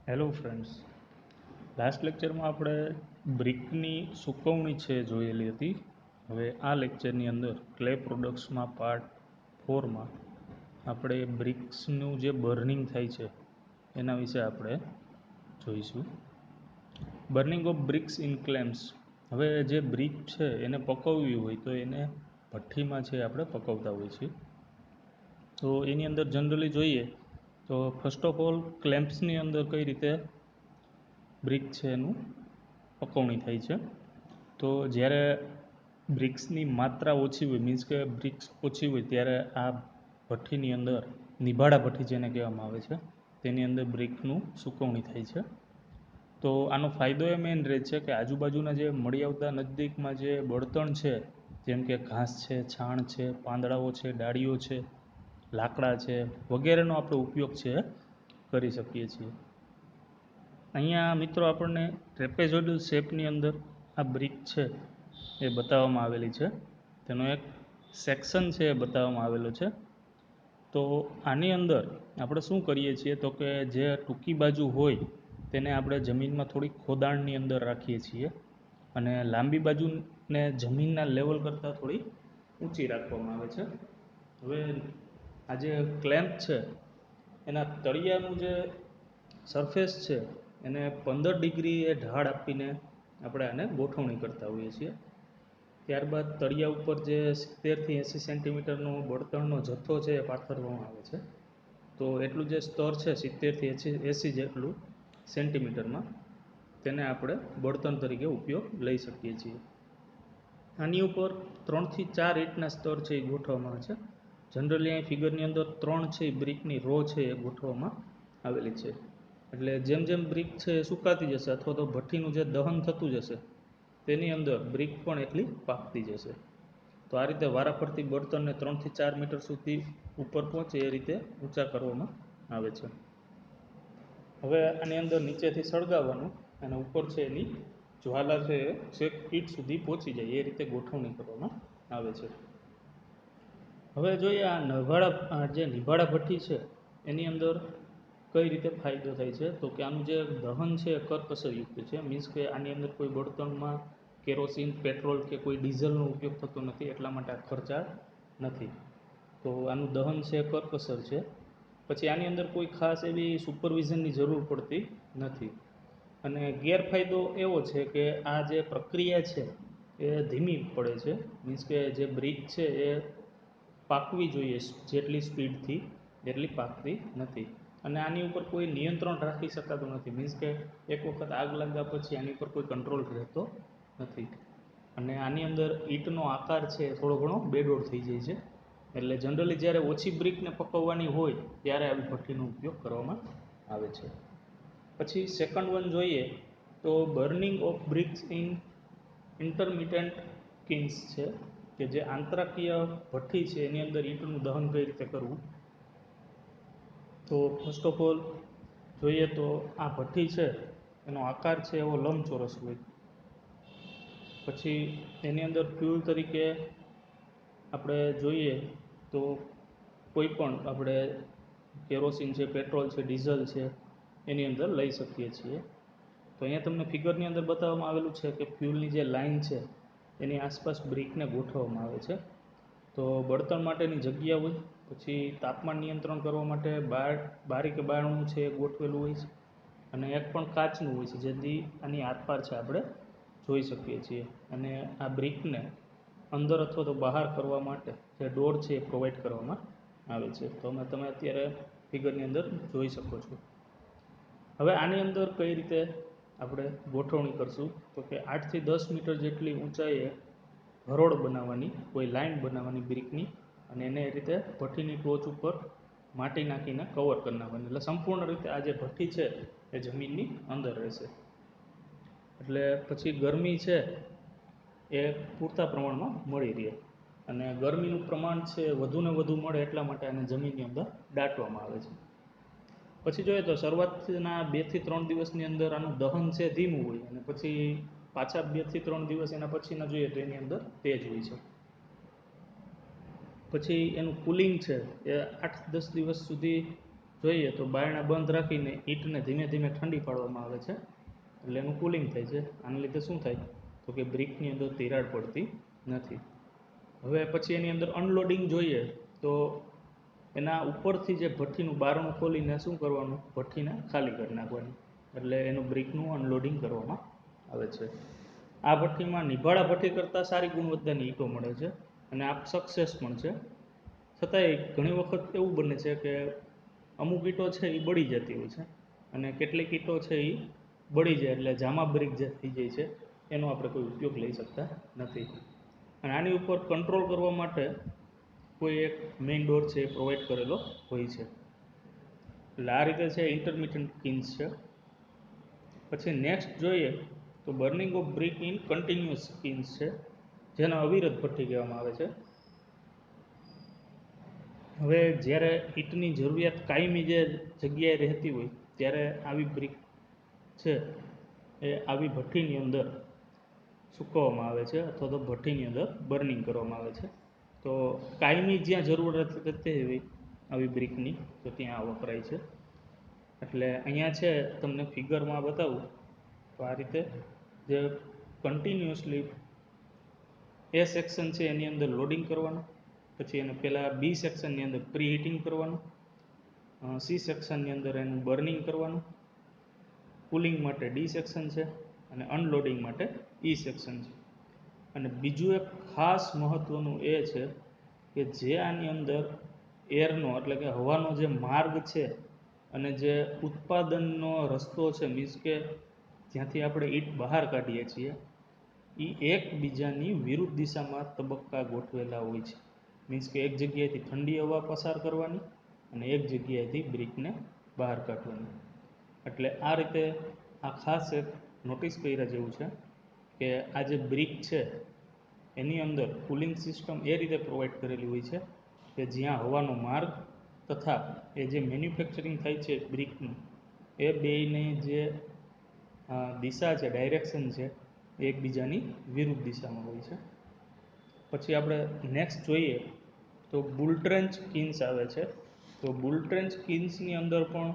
Hello friends, last લેક્ચરમાં આપણે બ્રિકની સુકવણી છે જોયેલી હતી. હવે આ લેક્ચરની અંદર ક્લે પ્રોડક્ટ્સમાં પાર્ટ 4માં આપણે બ્રિક્સનું જે બર્નિંગ થાય છે એના વિશે આપણે જોઈશું. Burning of BRICS in claims. હવે જે બ્રિક છે એને પકવવી હોય તો એને ભઠ્ઠીમાં છે આપણે પકવતા હોઈએ છીએ. તો એની અંદર જનરલી જોઈએ તો ફર્સ્ટ ઓફ ઓલ ક્લેમ્પ્સની અંદર કઈ રીતે બ્રિક છે એનું પકવણી થાય છે. તો જ્યારે બ્રિક્સની માત્રા ઓછી હોય, મીન્સ કે બ્રિક્સ ઓછી હોય, ત્યારે આ ભઠ્ઠીની અંદર નિભાડા ભઠ્ઠી જેને કહેવામાં આવે છે તેની અંદર બ્રિકનું સુકવણી થાય છે. તો આનો ફાયદો એ મેઇન રહે છે કે આજુબાજુના જે મળી આવતા નજદીકમાં જે બળતણ છે, જેમ કે ઘાસ છે, છાણ છે, પાંદડાઓ છે, ડાળીઓ છે, લાકડા છે વગેરેનો આપણે ઉપયોગ છે કરી શકીએ છીએ. અહીંયા મિત્રો આપણને ટ્રેપેઝોઇડલ શેપની અંદર આ બ્રિક છે એ બતાવવામાં આવેલી છે. તેનો એક સેક્શન છે એ બતાવવામાં આવેલો છે. તો આની અંદર આપણે શું કરીએ છીએ તો કે જે ટૂંકી બાજુ હોય તેને આપણે જમીનમાં થોડીક ખોદાણની અંદર રાખીએ છીએ અને લાંબી બાજુને જમીનના લેવલ કરતાં થોડી ઊંચી રાખવામાં આવે છે. હવે આ જે ક્લેમ્પ છે એના તળિયાનું જે સરફેસ છે એને 15 ડિગ્રીએ ઢાળ આપીને આપણે આને ગોઠવણી કરતા હોઈએ છીએ. ત્યારબાદ તળિયા ઉપર જે 70થી 80 સેન્ટીમીટરનો બળતણનો જથ્થો છે એ પાથરવામાં આવે છે. તો એટલું જે સ્તર છે 70થી 80 જેટલું સેન્ટીમીટરમાં, તેને આપણે બળતણ તરીકે ઉપયોગ લઈ શકીએ છીએ. આની ઉપર 3થી 4 ઈંટના સ્તર છે એ ગોઠવવામાં આવે છે. જનરલી અહીં ફિગરની અંદર 3 છે એ બ્રિકની રો છે એ ગોઠવવામાં આવેલી છે. એટલે જેમ જેમ બ્રિક છે એ સુકાતી જશે અથવા તો ભઠ્ઠીનું જે દહન થતું જશે તેની અંદર બ્રિક પણ એટલી પાકતી જશે. તો આ રીતે વારાફરતી બળતણને 3થી 4 મીટર સુધી ઉપર પહોંચે એ રીતે ઊંચા કરવામાં આવે છે. હવે આની અંદર નીચેથી સળગાવવાનું અને ઉપર છે એની જ્વાલા છે એ છેક ઈંટ સુધી પહોંચી જાય એ રીતે ગોઠવણી કરવામાં આવે છે. હવે જોઈએ આ જે નિભાડા ભઠ્ઠી છે એની અંદર કઈ રીતે ફાયદો થાય છે તો કે આનું જે દહન છે એ કરકસરયુક્ત છે. મીન્સ કે આની અંદર કોઈ બળતણમાં કેરોસીન, પેટ્રોલ કે કોઈ ડીઝલનો ઉપયોગ થતો નથી, એટલા માટે આ ખર્ચાળ નથી. તો આનું દહન છે કરકસર છે. પછી આની અંદર કોઈ ખાસ એવી સુપરવિઝનની જરૂર પડતી નથી. અને ગેરફાયદો એવો છે કે આ જે પ્રક્રિયા છે એ ધીમી પડે છે. મીન્સ કે જે બ્રિક છે એ પાકવી જોઈએ જેટલી સ્પીડથી એટલી પાકતી નથી. અને આની ઉપર કોઈ નિયંત્રણ રાખી શકાતું નથી. મીન્સ કે એક વખત આગ લાગ્યા પછી આની ઉપર કોઈ કંટ્રોલ રહેતો નથી. અને આની અંદર ઈંટનો આકાર છે થોડો ઘણો બેડોળ થઈ જાય છે. એટલે જનરલી જ્યારે ઓછી બ્રિકને પકવવાની હોય ત્યારે આવી ભઠ્ઠીનો ઉપયોગ કરવામાં આવે છે. પછી સેકન્ડ વન જોઈએ તો burning of BRICS in intermittent Keynes છે, કે જે આંતરાકીય ભઠ્ઠી છે એની અંદર ઈંટનું દહન કઈ રીતે કરવું. તો ફર્સ્ટ ઓફ ઓલ જોઈએ તો આ ભઠ્ઠી છે એનો આકાર છે એવો લંબચોરસ હોય. પછી એની અંદર ફ્યુલ તરીકે આપણે જોઈએ તો કોઈ પણ આપણે કેરોસીન છે, પેટ્રોલ છે, ડીઝલ છે એની અંદર લઈ શકીએ છીએ. તો અહીંયા તમને ફિગરની અંદર બતાવવામાં આવેલું છે કે ફ્યુલની જે લાઇન છે એની આસપાસ બ્રિકને ગોઠવવામાં આવે છે. તો બળતણ માટેની જગ્યા હોય, પછી તાપમાન નિયંત્રણ કરવા માટે બારી કે બારણું છે એ ગોઠવેલું હોય છે, અને એક પણ કાચનું હોય છે જેથી આની આરપાર છે આપણે જોઈ શકીએ છીએ. અને આ બ્રિકને અંદર અથવા તો બહાર કરવા માટે જે ડોર છે એ પ્રોવાઈડ કરવામાં આવે છે. તો તમે અત્યારે ફિગરની અંદર જોઈ શકો છો. હવે આની અંદર કઈ રીતે આપણે ગોઠવણી કરશું તો કે 8થી 10 મીટર જેટલી ઊંચાઈએ હરોળ બનાવવાની, કોઈ લાઈન બનાવવાની બ્રિકની, અને એને એ રીતે ભઠ્ઠીની ટોચ ઉપર માટી નાખીને કવર કરી નાખવાની. એટલે સંપૂર્ણ રીતે આ જે ભઠ્ઠી છે એ જમીનની અંદર રહેશે. એટલે પછી ગરમી છે એ પૂરતા પ્રમાણમાં મળી રહે. અને ગરમીનું પ્રમાણ છે વધુને વધુ મળે એટલા માટે આને જમીનની અંદર દાટવામાં આવે છે. પછી જોઈએ તો શરૂઆતના 2થી 3 દિવસની અંદર આનું દહન છે ધીમું હોય, અને પછી પાછા 2થી 3 દિવસ એના પછીના જોઈએ તો એની અંદર તેજ હોય છે. પછી એનું કુલિંગ છે એ 8-10 દિવસ સુધી જોઈએ તો બારણા બંધ રાખીને ઈંટને ધીમે ધીમે ઠંડી પાડવામાં આવે છે, એટલે એનું કુલિંગ થાય છે. આના લીધે શું થાય તો કે બ્રિકની અંદર તિરાડ પડતી નથી. હવે પછી એની અંદર અનલોડિંગ જોઈએ તો એના ઉપરથી જે ભઠ્ઠીનું બારણું ખોલીને શું કરવાનું, ભઠ્ઠીને ખાલી કરી નાખવાની, એટલે એનું બ્રિકનું અનલોડિંગ કરવામાં આવે છે. આ ભઠ્ઠીમાં નિભાળા ભઠ્ઠી કરતાં સારી ગુણવત્તાની ઈંટો મળે છે અને આ સક્સેસ પણ છે. છતાંય ઘણી વખત એવું બને છે કે અમુક ઈંટો છે એ બળી જતી હોય છે અને કેટલીક ઈંટો છે એ બળી જાય એટલે જામા બ્રિક જે થઈ જાય છે એનો આપણે કોઈ ઉપયોગ લઈ શકતા નથી. અને આની ઉપર કંટ્રોલ કરવા માટે કોઈ એક મેઇન ડોર છે એ પ્રોવાઈડ કરેલો હોય છે. એટલે આ રીતે છે ઇન્ટરમિટન્ટ કિન્સ છે. પછી નેક્સ્ટ જોઈએ તો burning of brick in continuous Keynes છે, જેને અવિરત ભઠ્ઠી કહેવામાં આવે છે. હવે જ્યારે ઈંટની જરૂરિયાત કાયમી જે જગ્યાએ રહેતી હોય ત્યારે આવી બ્રિક છે એ આવી ભઠ્ઠીની અંદર સૂકવવામાં આવે છે અથવા તો ભઠ્ઠીની અંદર બર્નિંગ કરવામાં આવે છે. તો કાયમી જ્યાં જરૂરત રહેતી હોય આવી બ્રિકની તો ત્યાં વપરાય છે. એટલે અહીંયા છે તમને ફિગરમાં બતાવું તો આ રીતે જે કન્ટિન્યુઅસલી એ સેક્શન છે એની અંદર લોડિંગ કરવાનું, પછી એને પહેલાં બી સેક્શનની અંદર પ્રી હીટિંગ કરવાનું, સી સેક્શનની અંદર એનું બર્નિંગ કરવાનું, કુલિંગ માટે ડી સેક્શન છે અને અનલોડિંગ માટે ઈ સેક્શન છે. અને બીજું એક ખાસ મહત્ત્વનું એ છે કે જે આની અંદર એરનો એટલે કે હવાનો જે માર્ગ છે અને જે ઉત્પાદનનો રસ્તો છે, મીન્સ કે જ્યાંથી આપણે ઈંટ બહાર કાઢીએ છીએ એ એકબીજાની વિરુદ્ધ દિશામાં તબક્કા ગોઠવેલા હોય છે. મીન્સ કે એક જગ્યાએથી ઠંડી હવા પસાર કરવાની અને એક જગ્યાએથી બ્રિકને બહાર કાઢવાની. એટલે આ રીતે આ ખાસ એક નોટિસ કર્યા જેવું છે કે આ જે બ્રિક છે એની અંદર કુલિંગ સિસ્ટમ એ રીતે પ્રોવાઈડ કરેલી હોય છે કે જ્યાં હવાનો માર્ગ તથા એ જે મેન્યુફેક્ચરિંગ થાય છે બ્રિકનું એ બેયની જે દિશા છે, ડાયરેક્શન છે એ એકબીજાની વિરુદ્ધ દિશામાં હોય છે. પછી આપણે નેક્સ્ટ જોઈએ તો બુલ ટ્રેન્ચ કિન્સ આવે છે. તો બુલ ટ્રેન્ચ કિન્સની અંદર પણ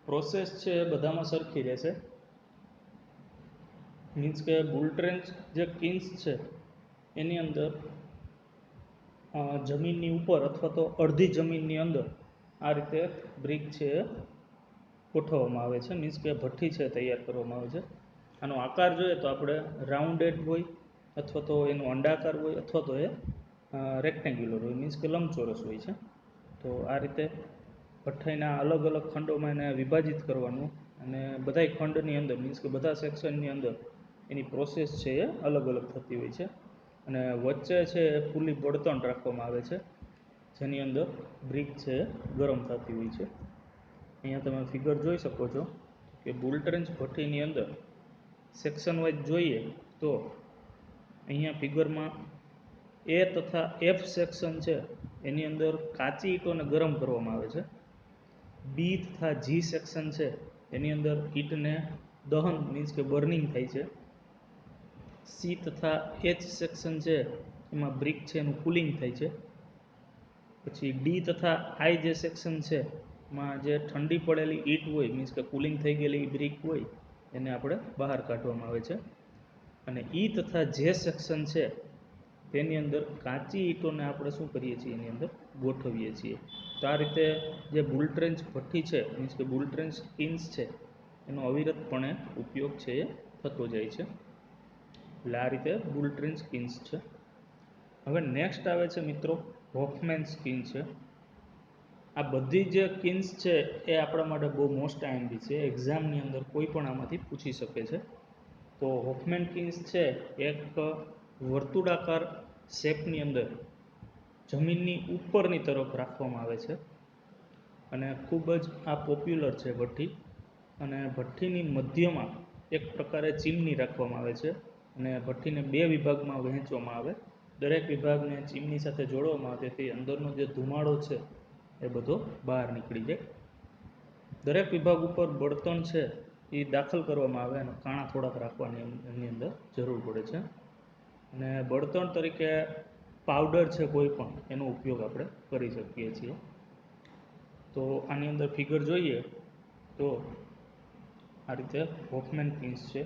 પ્રોસેસ છે એ બધામાં સરખી રહેશે. મીન્સ કે બુલ ટ્રેન્ચ જે કિન્સ છે એની અંદર જમીનની ઉપર અથવા તો અડધી જમીનની અંદર આ રીતે બ્રિક છે એ ગોઠવવામાં આવે છે. મીન્સ કે ભઠ્ઠી છે તૈયાર કરવામાં આવે છે. આનો આકાર જોઈએ તો આપણે રાઉન્ડેડ હોય અથવા તો એનો અંડાકાર હોય અથવા તો એ રેક્ટેન્ગ્યુલર હોય, મીન્સ કે લંબચોરસ હોય છે. તો આ રીતે ભઠ્ઠીના અલગ અલગ ખંડોમાં એને વિભાજિત કરવાનું અને બધાય ખંડની અંદર મીન્સ કે બધા સેક્શનની અંદર એની પ્રોસેસ છે એ અલગ અલગ થતી હોય છે. અને વચ્ચે છે એ ફૂલી બળતણ રાખવામાં આવે છે જેની અંદર બ્રિક છે એ ગરમ થતી હોય છે. અહીંયા તમે ફિગર જોઈ શકો છો કે બુલ ટ્રેન્ચ ભઠ્ઠીની અંદર સેક્શન વાઇઝ જોઈએ તો અહીંયા ફિગરમાં એ તથા એફ સેક્શન છે એની અંદર કાચી ઈંટોને ગરમ કરવામાં આવે છે. બી તથા જી સેક્શન છે એની અંદર ઈંટને દહન મીન્સ કે બર્નિંગ થાય છે. સી તથા એચ સેક્શન છે એમાં બ્રિક છે એનું કુલિંગ થાય છે. પછી ડી તથા આઈ જે સેક્શન છે એમાં જે ઠંડી પડેલી ઈંટ હોય મીન્સ કે કુલિંગ થઈ ગયેલી બ્રિક હોય એને આપણે બહાર કાઢવામાં આવે છે. અને ઈ તથા જે સેક્શન છે તેની અંદર કાચી ઈંટોને આપણે શું કરીએ છીએ એની અંદર ગોઠવીએ છીએ. તો આ રીતે જે બુલ ટ્રેન્ચ ભઠ્ઠી છે મીન્સ કે બુલ ટ્રેન્ચ કિન્સ છે એનો અવિરતપણે ઉપયોગ છે એ થતો જાય છે. એટલે આ રીતે બુલ ટ્રેન્ચ કિન્સ છે. હવે નેક્સ્ટ આવે છે મિત્રો હોફમેન્સ કિન છે. આ બધી જે કિન્સ છે એ આપણા માટે બહુ મોસ્ટ આઈએમપી છે, એક્ઝામની અંદર કોઈ પણ આમાંથી પૂછી શકે છે. તો હોફમેન કિન્સ છે એક વર્તુળાકાર શેપની અંદર જમીનની ઉપરની તરફ રાખવામાં આવે છે અને ખૂબ જ આ પોપ્યુલર છે ભઠ્ઠી. અને ભઠ્ઠીની મધ્યમાં એક પ્રકારે ચીમની રાખવામાં આવે છે અને ભઠ્ઠીને બે વિભાગમાં વહેંચવામાં આવે. દરેક વિભાગને ચીમની સાથે જોડવામાં આવે તેથી અંદરનો જે ધુમાડો છે એ બધો બહાર નીકળી જાય. દરેક વિભાગ ઉપર બળતણ છે એ દાખલ કરવામાં આવે અને કાણા થોડાક રાખવાની એની અંદર જરૂર પડે છે. અને બળતણ તરીકે પાવડર છે કોઈ પણ એનો ઉપયોગ આપણે કરી શકીએ છીએ. તો આની અંદર ફિગર જોઈએ તો આ રીતે હોફમેન પિન્સ છે.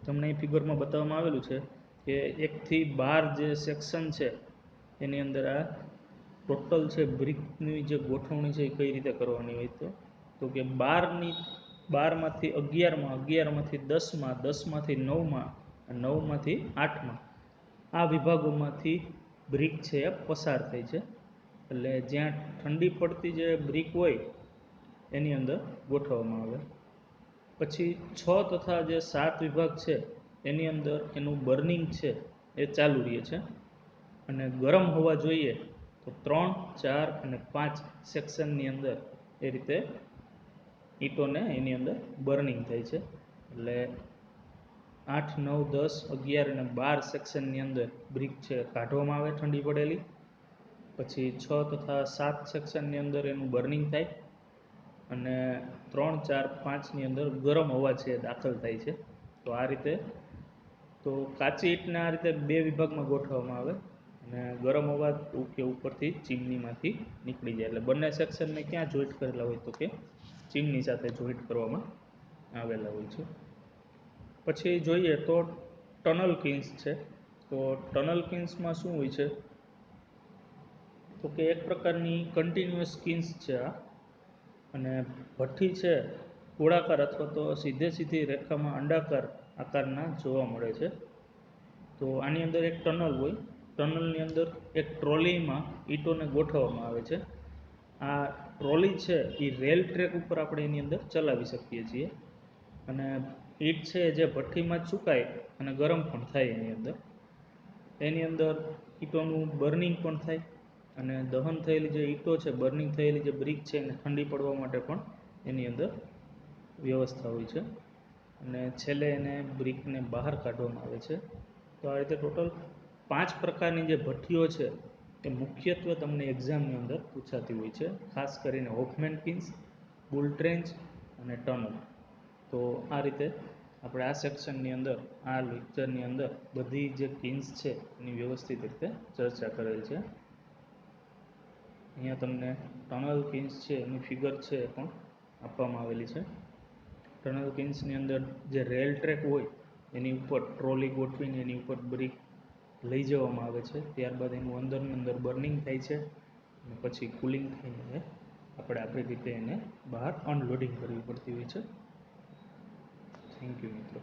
તમને એ ફિગરમાં બતાવવામાં આવેલું છે કે 1 થી 12 જે સેક્શન છે એની અંદર આ ટોટલ છે બ્રિકની જે ગોઠવણી છે એ કઈ રીતે કરવાની હોય તો કે 12માંથી 11માં, 11માંથી 10માં, 10માંથી 9માં, 9માંથી 8માં આ વિભાગોમાંથી બ્રિક છે એ પસાર થાય છે. એટલે જ્યાં ઠંડી પડતી જે બ્રિક હોય એની અંદર ગોઠવવામાં આવે. પછી 6 તથા જે 7 વિભાગ છે એની અંદર એનું બર્નિંગ છે એ ચાલુ રહે છે. અને ગરમ હોવા જોઈએ તો 3, 4 અને 5 સેક્શનની અંદર એ રીતે ઈંટોને એની અંદર બર્નિંગ થાય છે. એટલે 8, 9, 10, 11 અને 12 સેક્શનની અંદર બ્રિક છે કાઢવામાં આવે ઠંડી પડેલી. પછી 6 તથા 7 સેક્શનની અંદર એનું બર્નિંગ થાય અને 3, 4, 5ની અંદર ગરમ હવા છે દાખલ થાય છે. તો આ રીતે તો કાચી ઈંટને આ રીતે 2 વિભાગમાં ગોઠવવામાં આવે અને ગરમ હવા કે ઉપરથી ચીમનીમાંથી નીકળી જાય. એટલે બંને સેક્શનને ક્યાં જોઈન્ટ કરેલા હોય તો કે ચીમની સાથે જોઈન્ટ કરવામાં આવેલા હોય છે. પછી જોઈએ તો ટનલ કિન્સ છે. તો ટનલ કિન્સમાં શું હોય છે તો કે એક પ્રકારની કન્ટિન્યુઅસ કિન્સ છે આ. અને ભઠ્ઠી છે ગોળાકાર અથવા તો સીધી રેખામાં અંડાકાર આકારના જોવા મળે છે. તો આની અંદર એક ટનલ હોય. ટનલની અંદર એક ટ્રોલીમાં ઈંટોને ગોઠવવામાં આવે છે. આ ટ્રોલી છે એ રેલ ટ્રેક ઉપર આપણે એની અંદર ચલાવી શકીએ છીએ. અને ઈંટ છે જે ભઠ્ઠીમાં જ સુકાય અને ગરમ પણ થાય એની અંદર ઈંટોનું બર્નિંગ પણ થાય અને દહન થયેલી જે ઈંટો છે, બર્નિંગ થયેલી જે બ્રિક છે એને ઠંડી પડવા માટે પણ એની અંદર વ્યવસ્થા હોય છે. અને છેલ્લે એને બ્રિકને બહાર કાઢવામાં આવે છે. તો આ રીતે ટોટલ 5 પ્રકારની જે ભઠ્ઠીઓ છે એ મુખ્યત્વે તમને એક્ઝામની અંદર પૂછાતી હોય છે. ખાસ કરીને હોફમેન કિન્સ, બુલ ટ્રેન્ચ અને ટનલ. તો આ રીતે આપણે આ સેક્શનની અંદર, આ લેક્ચરની અંદર બધી જે કિન્સ છે એની વ્યવસ્થિત રીતે ચર્ચા કરેલ છે. અહીંયા તમને ટનલ કિન્સ છે એની ફિગર છે એ પણ આપવામાં આવેલી છે. ટનલ કિન્સની અંદર જે રેલ ટ્રેક હોય એની ઉપર ટ્રોલી ગોઠવીને એની ઉપર બ્રિક લઈ જવામાં આવે છે. ત્યારબાદ એનું અંદરની અંદર બર્નિંગ થાય છે અને પછી કુલિંગ થઈને આપણે આપણી રીતે એને બહાર અનલોડિંગ કરવી પડતી હોય છે. થેન્ક યુ મિત્રો.